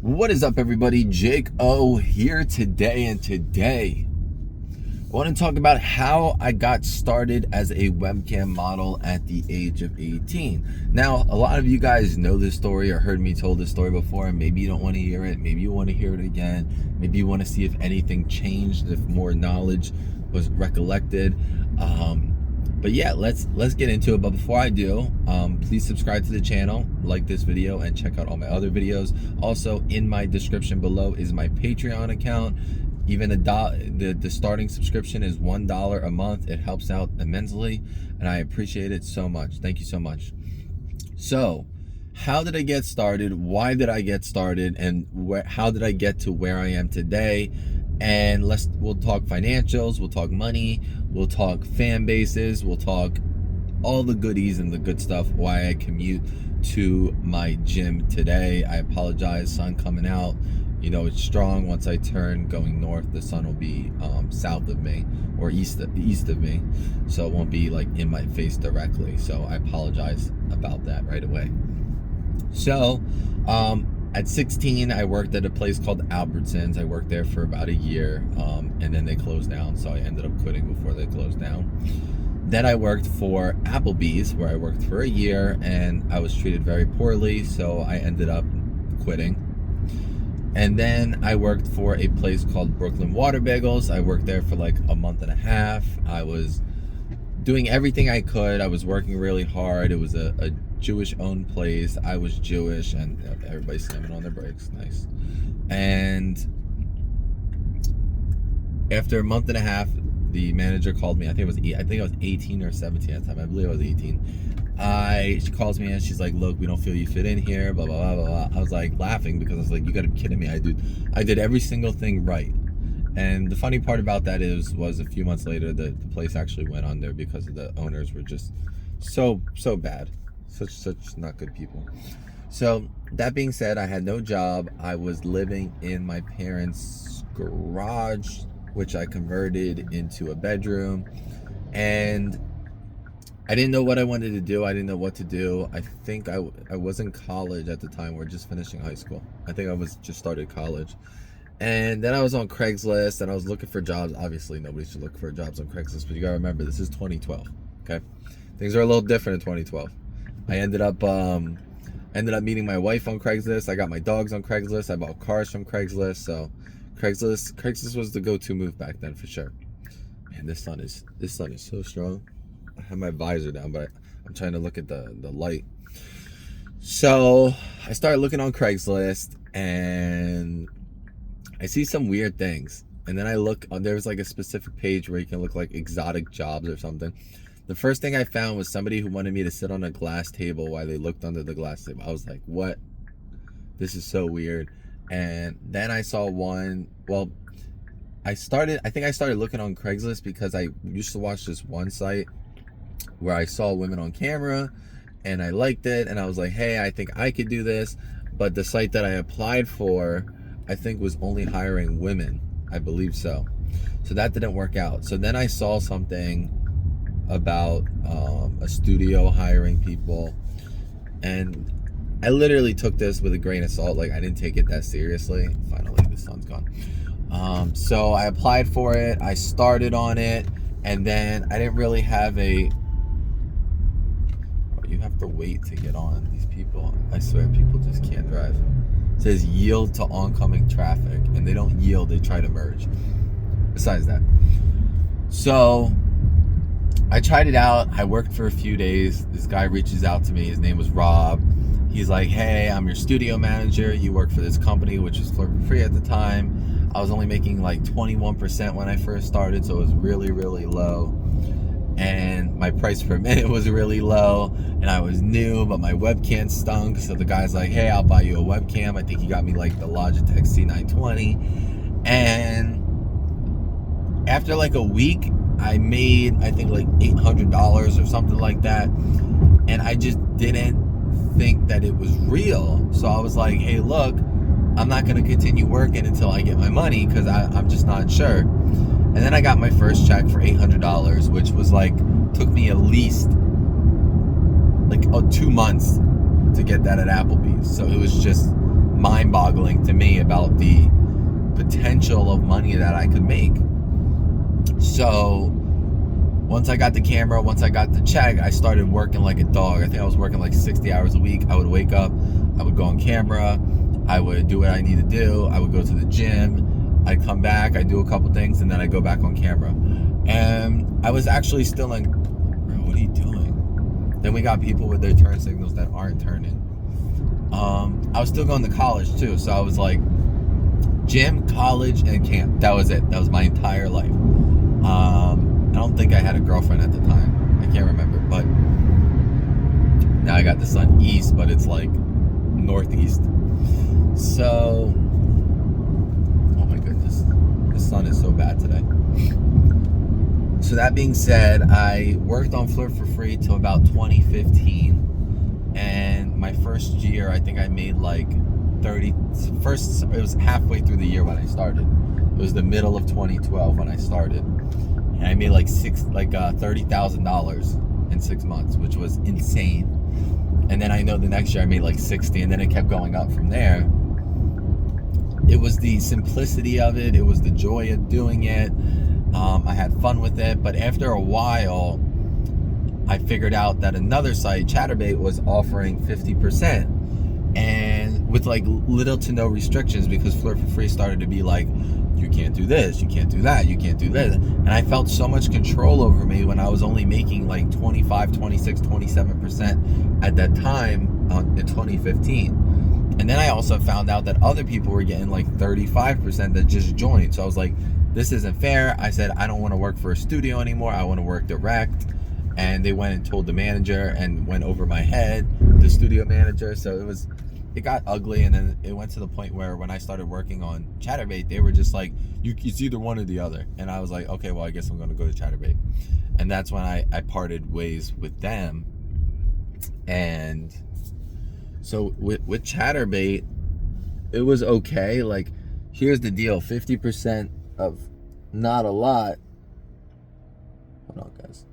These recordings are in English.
What is up, everybody? Jake O here today, and today I want to talk about how I got started as a webcam model at the age of 18. Now, a lot of you guys know this story or heard me tell this story before, and maybe you don't want to hear it, maybe you want to hear it again, maybe you want to see if anything changed, if more knowledge was recollected. But yeah, let's get into it. But before I do, please subscribe to the channel, like this video, and check out all my other videos. Also, in my description below is my Patreon account. Even the starting subscription is $1 a month. It helps out immensely, and I appreciate it so much. Thank you so much. So, how did I get started? Why did I get started? And how did I get to where I am today? And we'll talk financials, we'll talk money, we'll talk fan bases, we'll talk all the goodies and the good stuff, why I commute to my gym today. I apologize, sun coming out. You know, it's strong. Once I turn going north, the sun will be south of me or east of me. So it won't be like in my face directly. So I apologize about that right away. So, at 16, I worked at a place called Albertsons. I worked there for about a year, and then they closed down, so I ended up quitting before they closed down. Then I worked for Applebee's, where I worked for a year, and I was treated very poorly, so I ended up quitting. And then I worked for a place called Brooklyn Water Bagels. I worked there for like a month and a half. I was doing everything I could. I was working really hard. It was a Jewish-owned place. I was Jewish, and everybody's slamming on their brakes. Nice. And after a month and a half, the manager called me. I think I was 18 or 17 at the time. I believe I was 18. She calls me and she's like, "Look, we don't feel you fit in here." Blah blah blah blah blah. I was like laughing because I was like, "You gotta be kidding me! I did every single thing right." And the funny part about that was a few months later, the place actually went under because the owners were just so bad. Such not good people. So that being said, I had no job. I was living in my parents' garage, which I converted into a bedroom, and I didn't know what I wanted to do. I didn't know what to do. I think I was in college at the time. We're just finishing high school. I think I was just started college. And then I was on Craigslist, and I was looking for jobs. Obviously, nobody should look for jobs on Craigslist, but you gotta remember, this is 2012, okay? Things are a little different in 2012. I ended up meeting my wife on Craigslist. I got my dogs on Craigslist. I bought cars from Craigslist. So Craigslist was the go-to move back then for sure. Man, this sun is so strong. I have my visor down, but I'm trying to look at the light. So I started looking on Craigslist, and I see some weird things. And then I look, there's like a specific page where you can look like exotic jobs or something. The first thing I found was somebody who wanted me to sit on a glass table while they looked under the glass table. I was like, what? This is so weird. And then I saw one, well, I think I started looking on Craigslist because I used to watch this one site where I saw women on camera, and I liked it, and I was like, hey, I think I could do this. But the site that I applied for, I think, was only hiring women. I believe so. So that didn't work out. So then I saw something about a studio hiring people, and I literally took this with a grain of salt. Like, I didn't take it that seriously. Finally, the sun's gone. So I applied for it. I started on it, and then I didn't really have you have to wait to get on. These people, I swear, people just can't drive. It says yield to oncoming traffic, and they don't yield, they try to merge. Besides that, so I tried it out. I worked for a few days. This guy reaches out to me. His name was Rob. He's like, hey, I'm your studio manager. You work for this company, which was for free at the time. I was only making like 21% when I first started, so it was really, really low. And my price per minute was really low, and I was new, but my webcam stunk. So the guy's like, hey, I'll buy you a webcam. I think he got me like the Logitech C920. And after like a week, I made, I think, like $800 or something like that. And I just didn't think that it was real. So I was like, hey, look, I'm not going to continue working until I get my money, because I'm just not sure. And then I got my first check for $800, which was like, took me at least like 2 months to get that at Applebee's. So it was just mind-boggling to me. me about the potential of money that I could make. So once I got the camera, once I got the check, I started working like a dog. I think I was working like 60 hours a week. I would wake up, I would go on camera, I would do what I need to do, I would go to the gym, I'd come back, I'd do a couple things, and then I'd go back on camera. And I was actually still in, bro, what are you doing? Then we got people with their turn signals that aren't turning. I was still going to college too, so I was like, gym, college, and camp. That was it. That was my entire life. I don't think I had a girlfriend at the time. I can't remember, but now I got the sun east, but it's like northeast. So, oh my goodness, the sun is so bad today. So that being said, I worked on Flirt for Free till about 2015, and my first year, I think I made like 30. First, it was halfway through the year when I started. It was the middle of 2012 when I started. And I made like $30,000 in 6 months, which was insane. And then I know the next year I made like 60, and then it kept going up from there. It was the simplicity of it. It was the joy of doing it. I had fun with it. But after a while, I figured out that another site, Chatterbait, was offering 50%. And with like little to no restrictions, because Flirt for Free started to be like, you can't do this, you can't do that, you can't do this. And I felt so much control over me when I was only making like 25, 26, 27% at that time in 2015. And then I also found out that other people were getting like 35% that just joined. So I was like, this isn't fair. I said, I don't want to work for a studio anymore. I want to work direct. And they went and told the manager and went over my head, the studio manager. So it got ugly, and then it went to the point where when I started working on Chatterbait, they were just like, it's either one or the other. And I was like, okay, well, I guess I'm going to go to Chatterbait. And that's when I parted ways with them. And so with Chatterbait, it was okay. Like, here's the deal, 50% of not a lot. Hold on, guys.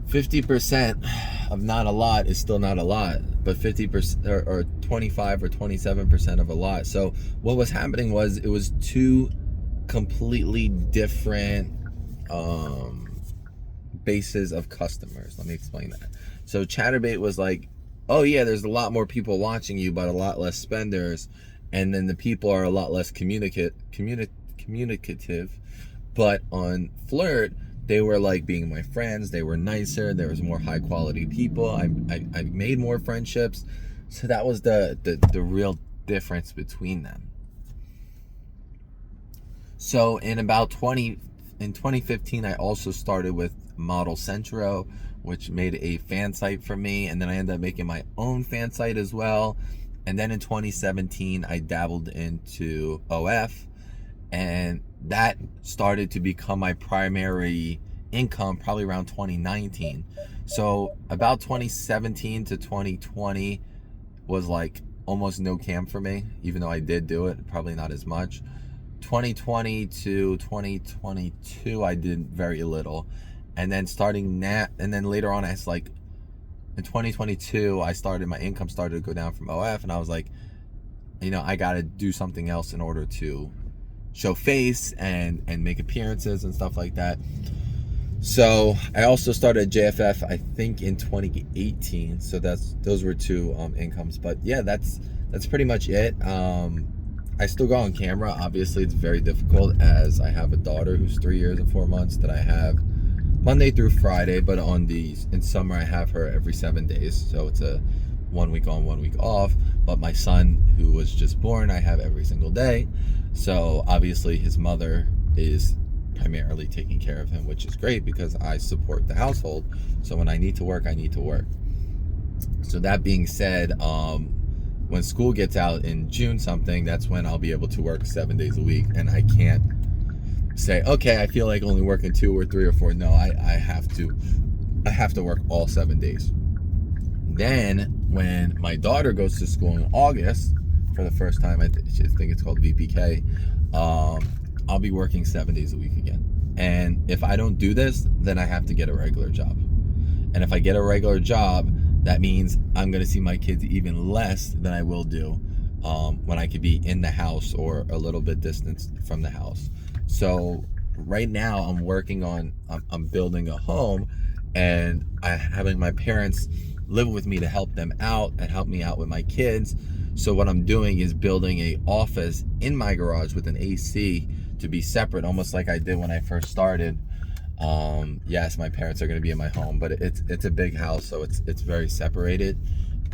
%, of not a lot is still not a lot, but 50% or 25 or 27% of a lot. So what was happening was it was two completely different bases of customers. Let me explain that. So Chatterbait was like, oh yeah, there's a lot more people watching you, but a lot less spenders, and then the people are a lot less communicative. But on Flirt, they were like being my friends. They were nicer. There was more high quality people. I made more friendships. So that was the real difference between them. So in 2015, I also started with Model Centro, which made a fan site for me. And then I ended up making my own fan site as well. And then in 2017, I dabbled into OF. And that started to become my primary income probably around 2019. So about 2017 to 2020 was like almost no cam for me, even though I did do it, probably not as much. 2020 to 2022, I did very little. And then later on, it's like in 2022, my income started to go down from OF, and I was like, I got to do something else in order to show face and make appearances and stuff like that. So I also started JFF, I think, in 2018. So those were two incomes. But yeah, that's pretty much it. I still go on camera. Obviously, it's very difficult as I have a daughter who's 3 years and 4 months that I have Monday through Friday. But in summer, I have her every 7 days. So it's a 1 week on, 1 week off. But my son, who was just born, I have every single day. So obviously his mother is primarily taking care of him, which is great because I support the household. So when I need to work, I need to work. So that being said, when school gets out in June something, that's when I'll be able to work 7 days a week. And I can't say, okay, I feel like only working 2 or 3 or 4. No, I have to work all 7 days. Then when my daughter goes to school in August for the first time, I think it's called VPK, I'll be working 7 days a week again. And if I don't do this, then I have to get a regular job. And if I get a regular job, that means I'm going to see my kids even less than I will do when I could be in the house or a little bit distance from the house. So right now I'm working on, I'm building a home, and having my parents live with me to help them out and help me out with my kids. So what I'm doing is building a office in my garage with an AC to be separate, almost like I did when I first started. Yes, my parents are going to be in my home, but it's a big house, so it's very separated.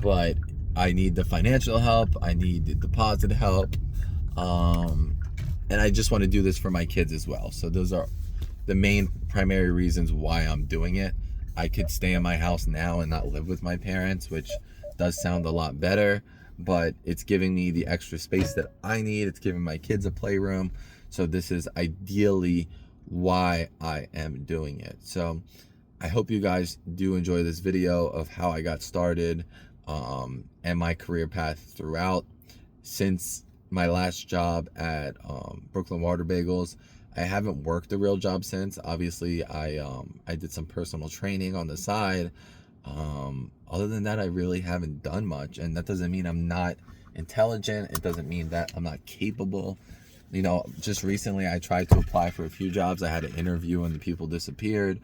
But I need the financial help, I need the deposit help, and I just want to do this for my kids as well. So those are the main primary reasons why I'm doing it. I could stay in my house now and not live with my parents, which does sound a lot better, but it's giving me the extra space that I need. It's giving my kids a playroom. So this is ideally why I am doing it. So I hope you guys do enjoy this video of how I got started and my career path throughout. Since my last job at Brooklyn Water Bagels, I haven't worked a real job since. Obviously, I did some personal training on the side. Other than that, I really haven't done much, and that doesn't mean I'm not intelligent. It doesn't mean that I'm not capable. You know, just recently I tried to apply for a few jobs. I had an interview and the people disappeared.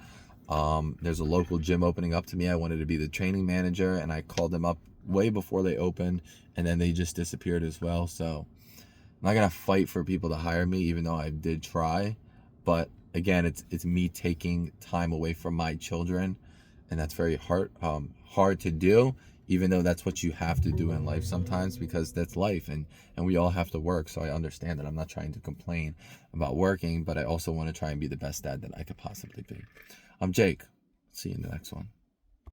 There's a local gym opening up to me. I wanted to be the training manager, and I called them up way before they opened, and then they just disappeared as well. So I'm not gonna fight for people to hire me, even though I did try. But again, it's me taking time away from my children, and that's very hard to do, even though that's what you have to do in life sometimes, because that's life, and we all have to work. So I understand that. I'm not trying to complain about working, but I also want to try and be the best dad that I could possibly be. I'm Jake. See you in the next one.